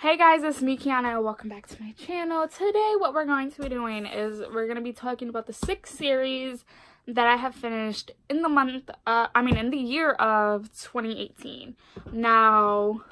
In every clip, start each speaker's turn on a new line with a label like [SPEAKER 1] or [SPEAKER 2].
[SPEAKER 1] Hey guys, it's me, Kiana. Welcome back to my channel. Today, what we're going to be doing is we're going to be talking about the 6 series that I have finished in the in the year of 2018. Now,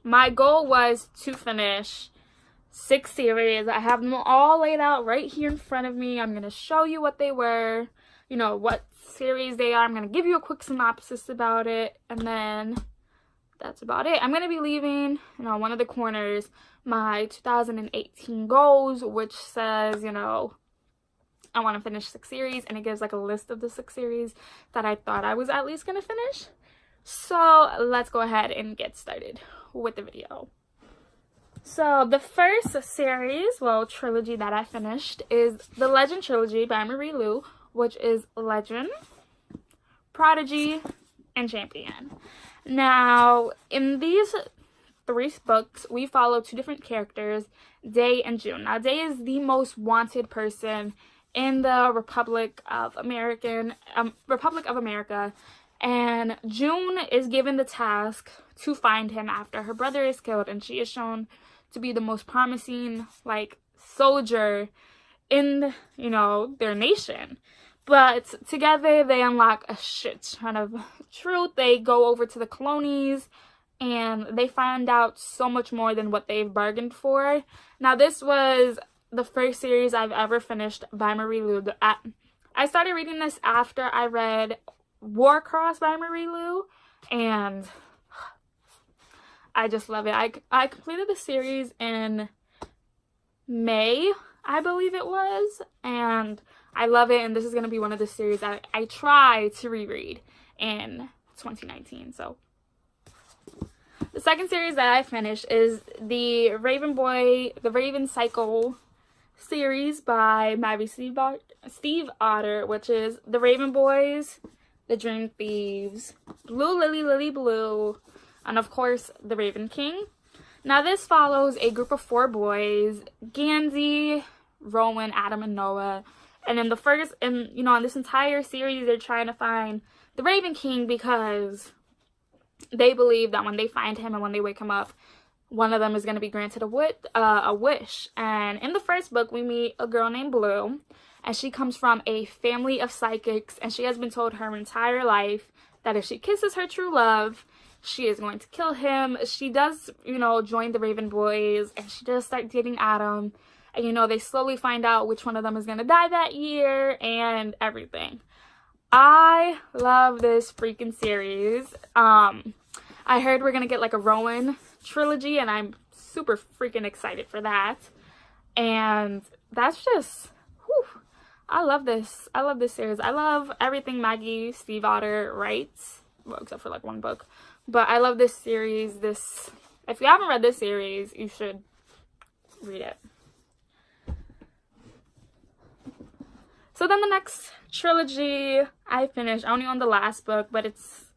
[SPEAKER 1] my goal was to finish 6 series. I have them all laid out right here in front of me. I'm going to show you what they were, what series they are. I'm going to give you a quick synopsis about it, and then that's about it. I'm going to be leaving, one of the corners, my 2018 goals, which says, I want to finish 6 series, and it gives like a list of the 6 series that I thought I was at least going to finish. So let's go ahead and get started with the video. So the first series, trilogy that I finished is the Legend Trilogy by Marie Lu, which is Legend, Prodigy, and Champion. Now, in these 3 books, we follow 2 different characters, Day and June. Now, Day is the most wanted person in the Republic of America, and June is given the task to find him after her brother is killed, and she is shown to be the most promising, soldier in, their nation. But together, they unlock a shit ton of truth. They go over to the colonies, and they find out so much more than what they've bargained for. Now, this was the first series I've ever finished by Marie Lu. I started reading this after I read Warcross by Marie Lu, and I just love it. I completed the series in May, I believe it was, and I love it, and this is going to be one of the series that I try to reread in 2019. So the second series that I finished is the Raven Cycle series by Steve Otter, which is the Raven Boys, the Dream Thieves, Blue Lily Lily Blue, and of course the Raven King. Now this follows a group of 4 boys, Gansey, Rowan, Adam, and Noah. And in in this entire series, they're trying to find the Raven King because they believe that when they find him and when they wake him up, one of them is going to be granted a wish. And in the first book, we meet a girl named Blue, and she comes from a family of psychics, and she has been told her entire life that if she kisses her true love, she is going to kill him. She does, join the Raven Boys, and she does start dating Adam. And, they slowly find out which one of them is going to die that year and everything. I love this freaking series. I heard we're going to get a Rowan trilogy, and I'm super freaking excited for that. And that's just, whew, I love this. I love this series. I love everything Steve Otter writes. Well, except for 1 book. But I love this series. If you haven't read this series, you should read it. So then the next trilogy I finished, I only own the last book, but it's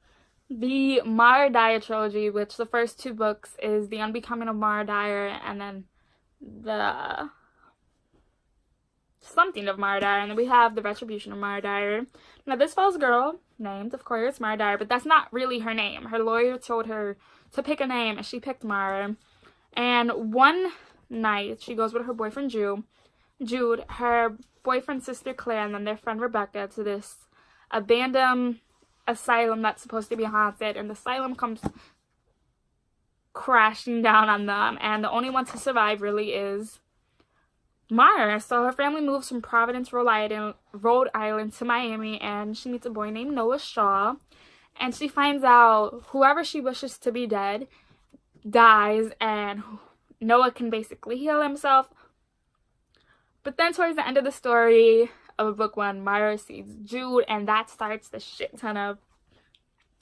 [SPEAKER 1] the Dyer trilogy, which the first 2 books is The Unbecoming of Dyer, and then the something of Dyer, and then we have The Retribution of Dyer. Now this follows a girl named, of course, Dyer, but that's not really her name. Her lawyer told her to pick a name, and she picked Mara. And one night, she goes with her boyfriend Jude, her boyfriend's sister Claire, and then their friend Rebecca to this abandoned asylum that's supposed to be haunted, and the asylum comes crashing down on them, and the only one to survive really is Mara. So her family moves from Providence, Rhode Island to Miami, and she meets a boy named Noah Shaw, and she finds out whoever she wishes to be dead dies, and Noah can basically heal himself. But then towards the end of the story of book 1, Mara sees Jude, and that starts the shit ton of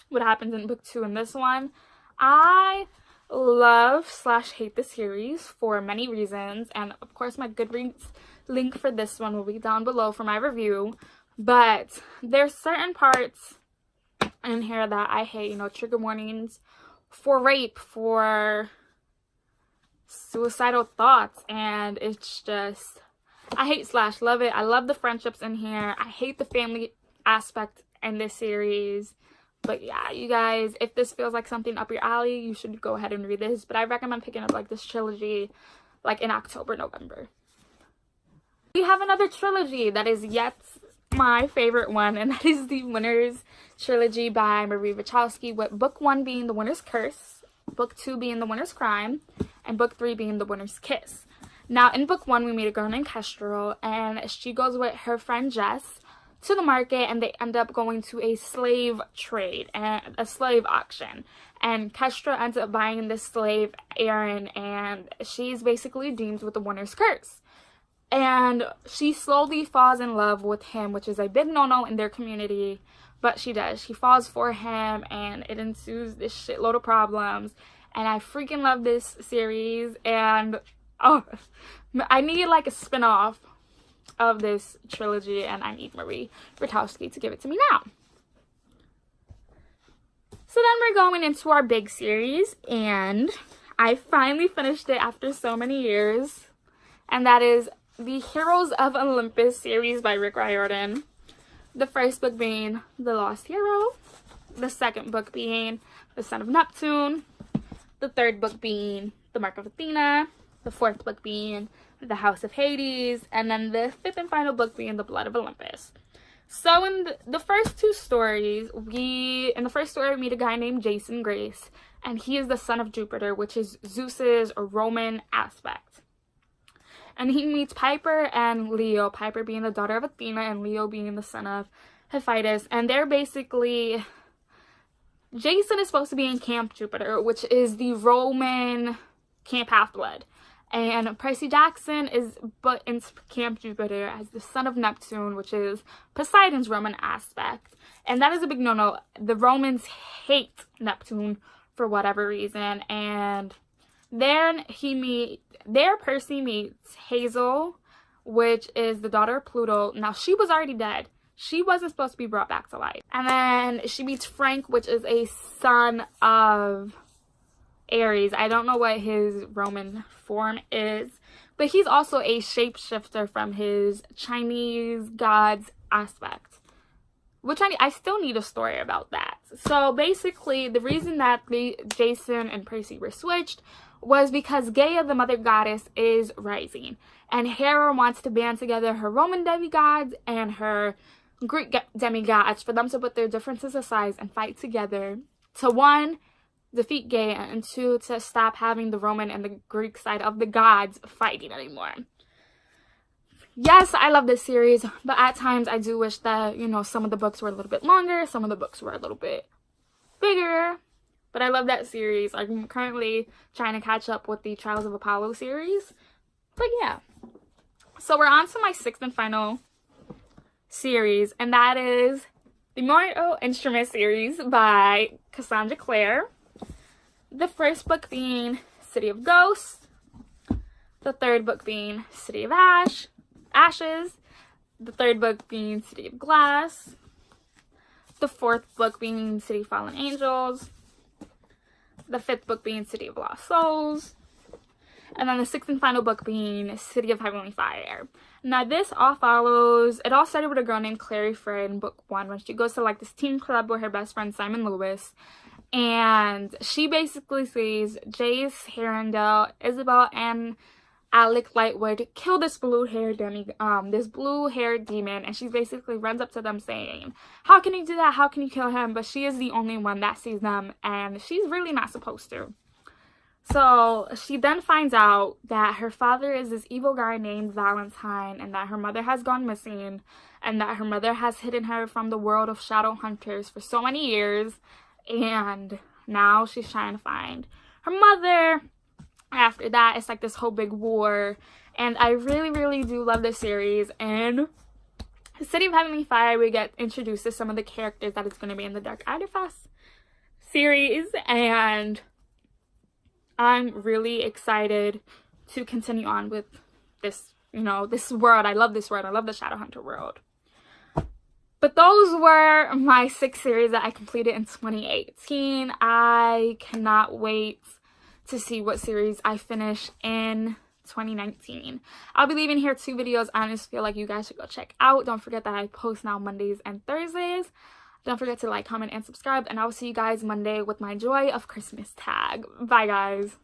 [SPEAKER 1] what happens in book 2 and this one. I love/hate the series for many reasons, and of course my Goodreads link for this one will be down below for my review. But there's certain parts in here that I hate, trigger warnings for rape, for suicidal thoughts, and it's just, I hate/love it. I love the friendships in here. I hate the family aspect in this series. But yeah, you guys, if this feels like something up your alley, you should go ahead and read this. But I recommend picking up like this trilogy like in October, November. We have another trilogy that is yet my favorite one, and that is the Winners Trilogy by Marie Wachowski, with book 1 being The Winner's Curse, book 2 being The Winner's Crime, and book 3 being The Winner's Kiss. Now, in book 1, we meet a girl named Kestrel, and she goes with her friend Jess to the market, and they end up going to a slave trade and a slave auction. And Kestrel ends up buying this slave, Aaron, and she's basically deemed with the winner's curse. And she slowly falls in love with him, which is a big no-no in their community, but she does. She falls for him, and it ensues this shitload of problems. And I freaking love this series, and oh, I need like a spin-off of this trilogy, and I need Marie Wachowski to give it to me now. So then we're going into our big series, and I finally finished it after so many years, and that is the Heroes of Olympus series by Rick Riordan. The first book being The Lost Hero, the second book being The Son of Neptune, the third book being The Mark of Athena, the fourth book being The House of Hades, and then the fifth and final book being The Blood of Olympus. So in the first two stories, in the first story we meet a guy named Jason Grace, and he is the son of Jupiter, which is Zeus's Roman aspect. And he meets Piper and Leo, Piper being the daughter of Athena and Leo being the son of Hephaestus, and they're basically, Jason is supposed to be in Camp Jupiter, which is the Roman Camp Half-Blood. And Percy Jackson is but in Camp Jupiter as the son of Neptune, which is Poseidon's Roman aspect. And that is a big no-no. The Romans hate Neptune for whatever reason. And then Percy meets Hazel, which is the daughter of Pluto. Now, she was already dead. She wasn't supposed to be brought back to life. And then she meets Frank, which is a son of Ares. I don't know what his Roman form is, but he's also a shapeshifter from his Chinese god's aspect, which I still need a story about that. So basically, the reason that Jason and Percy were switched was because Gaia, the mother goddess, is rising, and Hera wants to band together her Roman demigods and her Greek demigods for them to put their differences aside and fight together to, one, defeat Gaia, and two, to stop having the Roman and the Greek side of the gods fighting anymore. Yes, I love this series, but at times I do wish that, you know, some of the books were a little bit longer, some of the books were a little bit bigger, but I love that series. I'm currently trying to catch up with the Trials of Apollo series, but yeah. So we're on to my sixth and final series, and that is the Mortal Instrument series by Cassandra Clare. The first book being City of Ghosts, the third book being City of Ashes, the third book being City of Glass, the fourth book being City of Fallen Angels, the fifth book being City of Lost Souls, and then the sixth and final book being City of Heavenly Fire. Now this all follows, it all started with a girl named Clary Frey in book 1 when she goes to like this teen club with her best friend Simon Lewis. And she basically sees Jace, Herondale, Isabel, and Alec Lightwood kill this blue-haired demon, and she basically runs up to them saying, "How can you do that? How can you kill him?" But she is the only one that sees them, and she's really not supposed to. So she then finds out that her father is this evil guy named Valentine, and that her mother has gone missing, and that her mother has hidden her from the world of shadow hunters for so many years. And now she's trying to find her mother. After that, it's like this whole big war. And I really, really do love this series. And City of Heavenly Fire, we get introduced to some of the characters that is going to be in the Dark Idolfest series. And I'm really excited to continue on with this, you know, this world. I love this world. I love the Shadowhunter world. But those were my 6 series that I completed in 2018. I cannot wait to see what series I finish in 2019. I'll be leaving here 2 videos I just feel like you guys should go check out. Don't forget that I post now Mondays and Thursdays. Don't forget to like, comment, and subscribe, and I will see you guys Monday with my Joy of Christmas tag. Bye, guys.